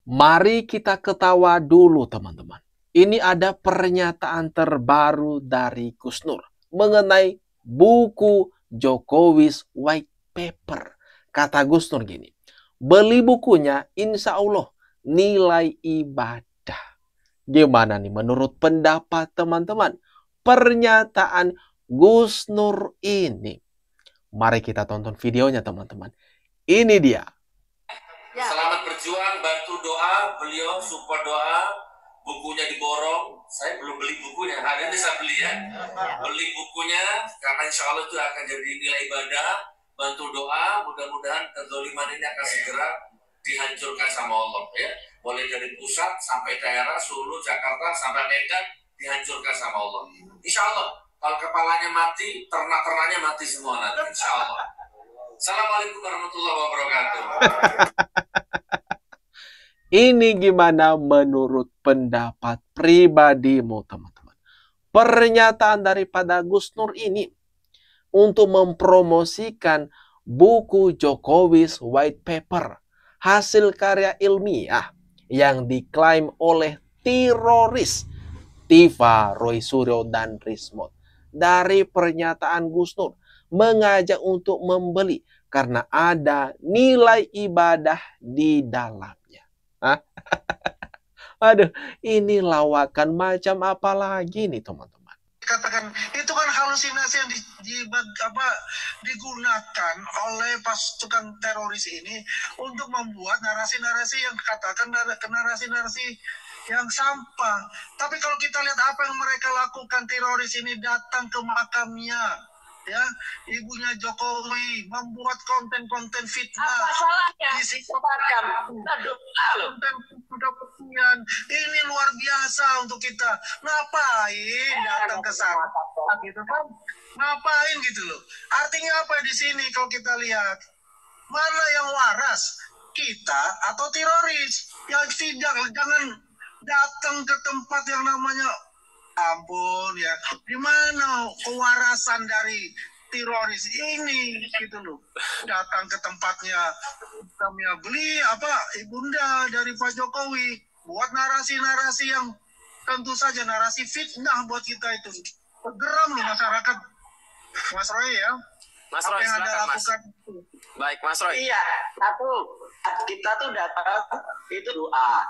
Mari kita ketawa dulu, teman-teman. Ini ada pernyataan terbaru dari Gus Nur mengenai buku Jokowi's White Paper. Kata Gus Nur gini, beli bukunya insya Allah nilai ibadah. Gimana nih menurut pendapat teman-teman? Pernyataan Gus Nur ini. Mari kita tonton videonya, teman-teman. Ini dia. Selamat berjuang, bantu doa, beliau support doa, bukunya diborong. Saya belum beli bukunya, ada nanti saya beli ya. Beli bukunya, karena insya Allah itu akan jadi nilai ibadah. Bantu doa, mudah-mudahan kezaliman ini akan segera dihancurkan sama Allah ya. Mulai dari pusat sampai daerah, Solo, Jakarta, sampai Medan, dihancurkan sama Allah. Insya Allah, kalau kepalanya mati, ternak-ternaknya mati semua nanti, insya Allah. Assalamualaikum warahmatullahi wabarakatuh. Ini gimana menurut pendapat pribadimu, teman-teman? Pernyataan daripada Gus Nur ini untuk mempromosikan buku Jokowi's White Paper, hasil karya ilmiah yang diklaim oleh teroris Tiva, Roy Suryo, dan Rismond. Dari pernyataan Gus Nur mengajak untuk membeli karena ada nilai ibadah di dalamnya. Hah? Aduh, ini lawakan macam apa lagi nih, teman-teman? Katakan itu kan halusinasi yang digunakan oleh pasukan teroris ini untuk membuat narasi-narasi yang katakan narasi-narasi yang sampah. Tapi kalau kita lihat apa yang mereka lakukan, teroris ini datang ke makamnya, ya, ibunya Jokowi, membuat konten-konten fitnah. Apa salahnya? Konten ini luar biasa untuk kita. Ngapain datang ke sana? Gitu kan? Ngapain gitu loh? Artinya apa di sini kalau kita lihat? Mana yang waras? Kita atau teroris? Yang tidak, jangan datang ke tempat yang namanya ampun ya. Di mana kewarasan dari teroris ini gitu loh? Datang ke tempatnya kami beli ibunda dari Pak Jokowi, buat narasi-narasi yang tentu saja narasi fitnah buat kita itu. Geram loh masyarakat. Mas Roy ya. Mas Roy, silakan Mas. Baik, Mas Roy. Iya, kita tuh datang itu doa.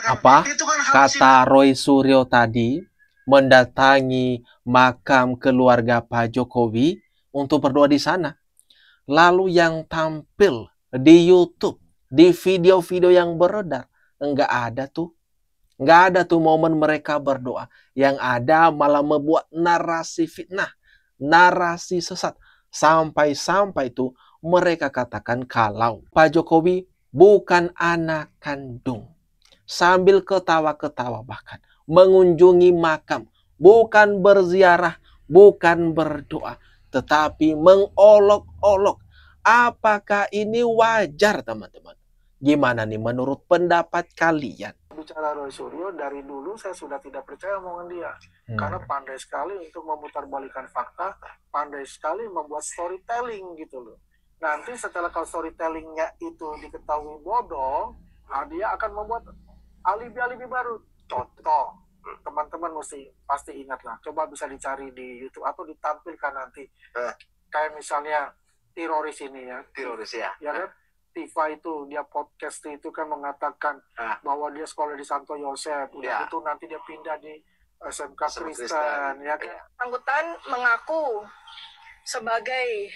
Apa kata Roy Suryo tadi? Mendatangi makam keluarga Pak Jokowi untuk berdoa di sana. Lalu yang tampil di YouTube, di video-video yang beredar, enggak ada tuh. Enggak ada tuh momen mereka berdoa. Yang ada malah membuat narasi fitnah, narasi sesat. Sampai-sampai tuh mereka katakan kalau Pak Jokowi bukan anak kandung. Sambil ketawa-ketawa bahkan mengunjungi makam, bukan berziarah, bukan berdoa, tetapi mengolok-olok. Apakah ini wajar, teman-teman? Gimana nih menurut pendapat kalian? Bicara Roy Suryo, dari dulu saya sudah tidak percaya omongan dia. Karena pandai sekali untuk memutarbalikkan fakta, pandai sekali membuat storytelling gitu loh. Nanti setelah kalau storytellingnya itu diketahui bodoh, dia akan membuat alibi-alibi baru. Contoh, teman-teman pasti ingat lah. Coba bisa dicari di YouTube atau ditampilkan nanti. Kayak misalnya teroris ini ya. Teroris ya. Ya kan? Tiva itu, dia podcast itu kan mengatakan bahwa dia sekolah di Santo Yosef. Udah itu nanti dia pindah di SMK Kristen. Ya kan? Angkutan mengaku sebagai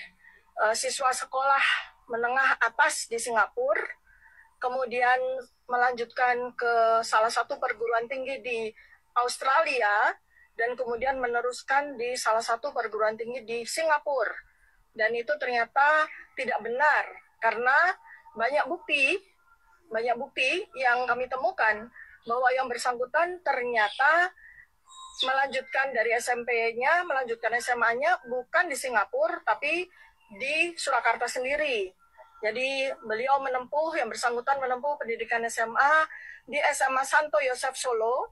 siswa sekolah menengah atas di Singapura, kemudian melanjutkan ke salah satu perguruan tinggi di Australia, dan kemudian meneruskan di salah satu perguruan tinggi di Singapura. Dan itu ternyata tidak benar, karena banyak bukti yang kami temukan bahwa yang bersangkutan ternyata melanjutkan dari SMP-nya, melanjutkan SMA-nya bukan di Singapura, tapi di Surakarta sendiri. Jadi beliau yang bersangkutan menempuh pendidikan SMA di SMA Santo Yosef Solo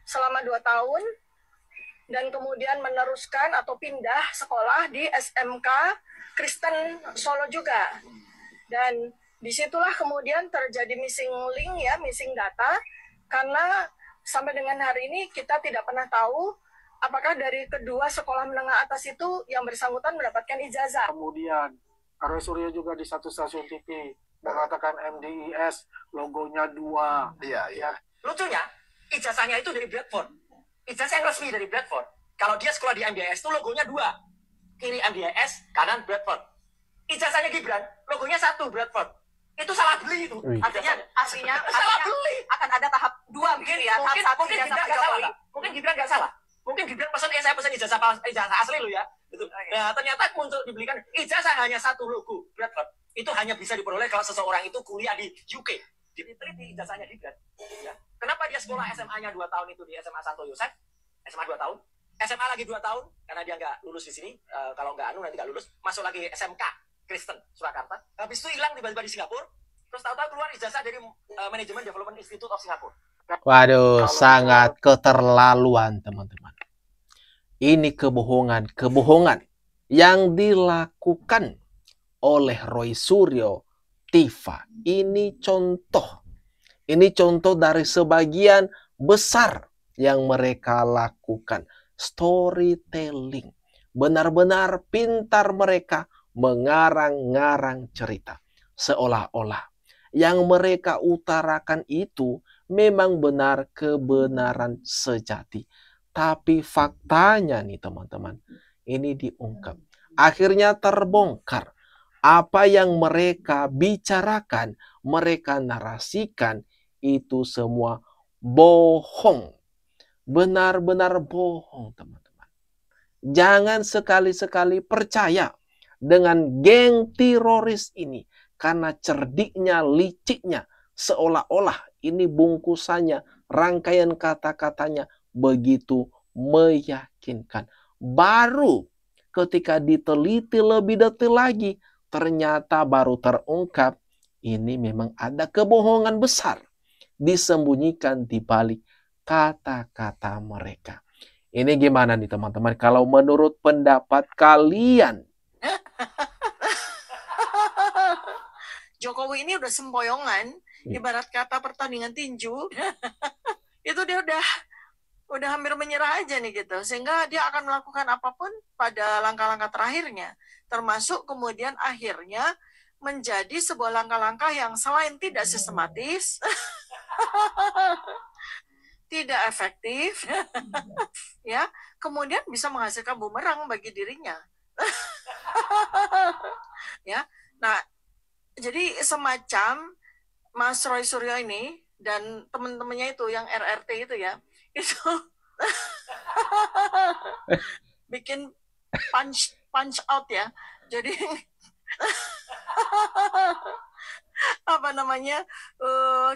selama 2 tahun, dan kemudian meneruskan atau pindah sekolah di SMK Kristen Solo juga. Dan Disitulah kemudian terjadi missing link ya, missing data, karena sampai dengan hari ini kita tidak pernah tahu apakah dari kedua sekolah menengah atas itu yang bersangkutan mendapatkan ijazah. Kemudian Roy Suryo juga di satu stasiun TV mengatakan MDIS logonya 2. Iya. Lucunya, ijazahnya itu dari Bradford. Ijazah yang resmi dari Bradford. Kalau dia sekolah di MDIS itu logonya 2. Kiri MDIS, kanan Bradford. Ijazahnya Gibran, logonya 1 Bradford. Itu salah beli itu. Artinya salah beli. Akan ada tahap 2 mungkin ya. Mungkin Gibran nggak salah. Mungkin Gibran nggak salah. Mungkin Gibran pesan, saya pesan ijazah asli lo ya. Gitu. Nah, ternyata untuk dibelikan ijazah hanya 1 logo Bradford. Itu hanya bisa diperoleh kalau seseorang itu kuliah di UK. Diteliti ijazahnya Gibran. Ya. Kenapa dia sekolah SMA-nya 2 tahun itu di SMA Santo Yosef? SMA 2 tahun. SMA lagi 2 tahun karena dia nggak lulus di sini. Kalau nggak nanti nggak lulus, masuk lagi SMK Kristen Surakarta. Habis itu hilang tiba-tiba di Singapura. Terus tahu-tahu keluar ijazah dari Management Development Institute of Singapore. Waduh, sangat keterlaluan teman-teman. Ini kebohongan yang dilakukan oleh Roy Suryo, Tifa. Ini contoh dari sebagian besar yang mereka lakukan. Storytelling. Benar-benar pintar mereka mengarang-ngarang cerita. Seolah-olah yang mereka utarakan itu memang benar kebenaran sejati. Tapi faktanya nih teman-teman, ini diungkap. Akhirnya terbongkar. Apa yang mereka bicarakan, mereka narasikan, itu semua bohong. Benar-benar bohong teman-teman. Jangan sekali-sekali percaya dengan geng teroris ini. Karena cerdiknya, liciknya, seolah-olah ini bungkusannya, rangkaian kata-katanya begitu meyakinkan. Baru ketika diteliti lebih detail lagi, ternyata baru terungkap ini memang ada kebohongan besar disembunyikan di balik kata-kata mereka. Ini gimana nih teman-teman? Kalau menurut pendapat kalian? Jokowi ini udah sempoyongan, ibarat kata pertandingan tinju. Itu dia udah hampir menyerah aja nih gitu, sehingga dia akan melakukan apapun pada langkah-langkah terakhirnya, termasuk kemudian akhirnya menjadi sebuah langkah-langkah yang selain tidak sistematis, tidak efektif, ya, kemudian bisa menghasilkan bumerang bagi dirinya. Ya, nah, jadi semacam Mas Roy Suryo ini dan teman-temannya itu yang RRT itu ya, itu bikin punch out ya. Jadi apa namanya,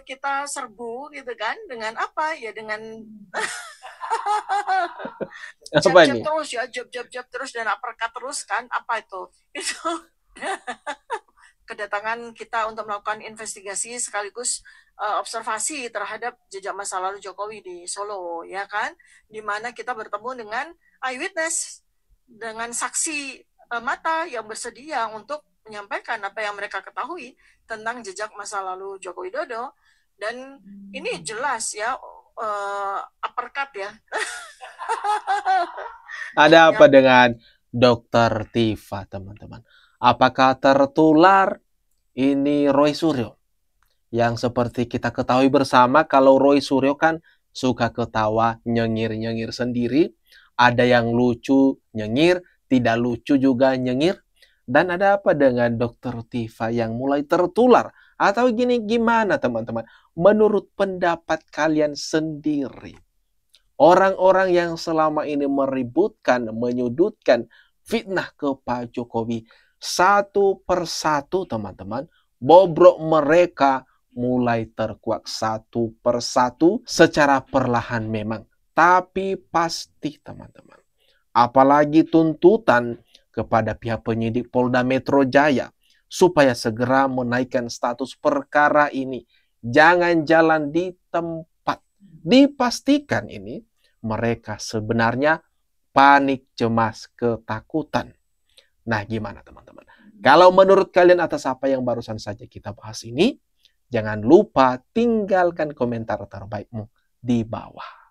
kita serbu gitu kan, dengan apa ya, dengan jab terus ya, jab terus dan uppercut terus kan, apa itu kedatangan kita untuk melakukan investigasi sekaligus observasi terhadap jejak masa lalu Jokowi di Solo, ya kan, di mana kita bertemu dengan eyewitness, dengan saksi mata yang bersedia untuk menyampaikan apa yang mereka ketahui tentang jejak masa lalu Joko Widodo. Dan ini jelas ya, uppercut ya. Ada apa dengan Dr. Tifa teman-teman? Apakah tertular ini Roy Suryo? Yang seperti kita ketahui bersama, kalau Roy Suryo kan suka ketawa, nyengir-nyengir sendiri. Ada yang lucu, nyengir, tidak lucu juga nyengir. Dan ada apa dengan Dr. Tifa yang mulai tertular? Atau gimana teman-teman? Menurut pendapat kalian sendiri, orang-orang yang selama ini meributkan, menyudutkan, fitnah ke Pak Jokowi, satu persatu teman-teman, bobrok mereka mulai terkuak satu persatu secara perlahan memang. Tapi pasti teman-teman. Apalagi tuntutan kepada pihak penyidik Polda Metro Jaya supaya segera menaikkan status perkara ini. Jangan jalan di tempat. Dipastikan ini mereka sebenarnya panik, cemas, ketakutan. Nah, gimana teman-teman? Kalau menurut kalian atas apa yang barusan saja kita bahas ini, jangan lupa tinggalkan komentar terbaikmu di bawah.